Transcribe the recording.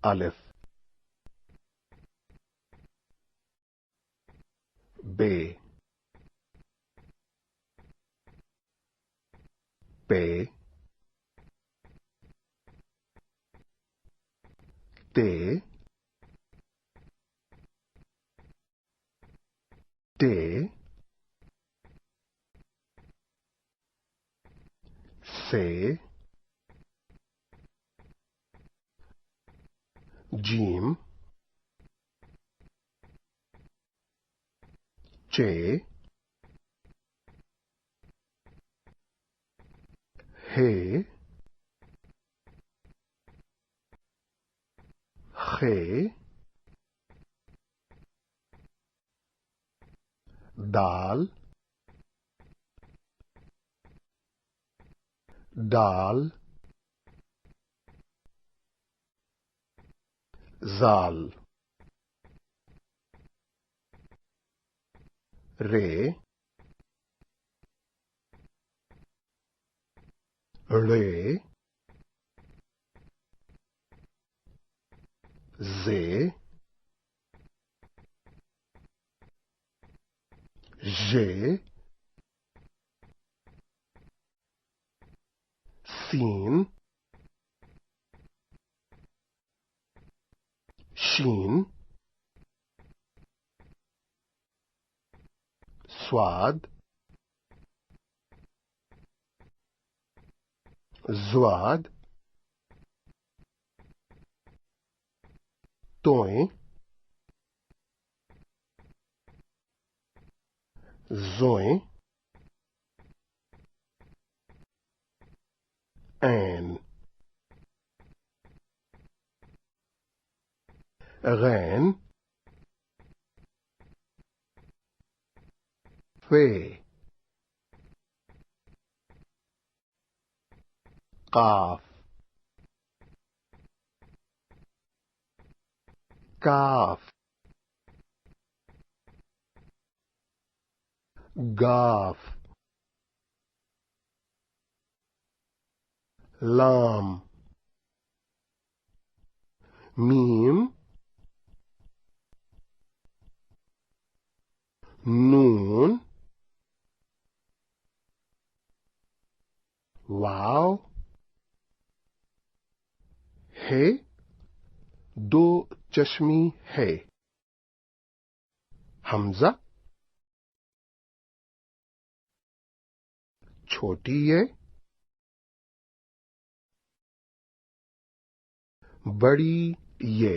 अलिफ बे पे ते टे से जीम चे हे खे दाल दाल जाल रे रे जे जे सीन शीन स्वाद ज़्वाद तोय ज़ोय ऐन गैन फे काफ काफ गाफ लाम मीम नून वाव है दो चश्मी है हमजा छोटी ये बड़ी ये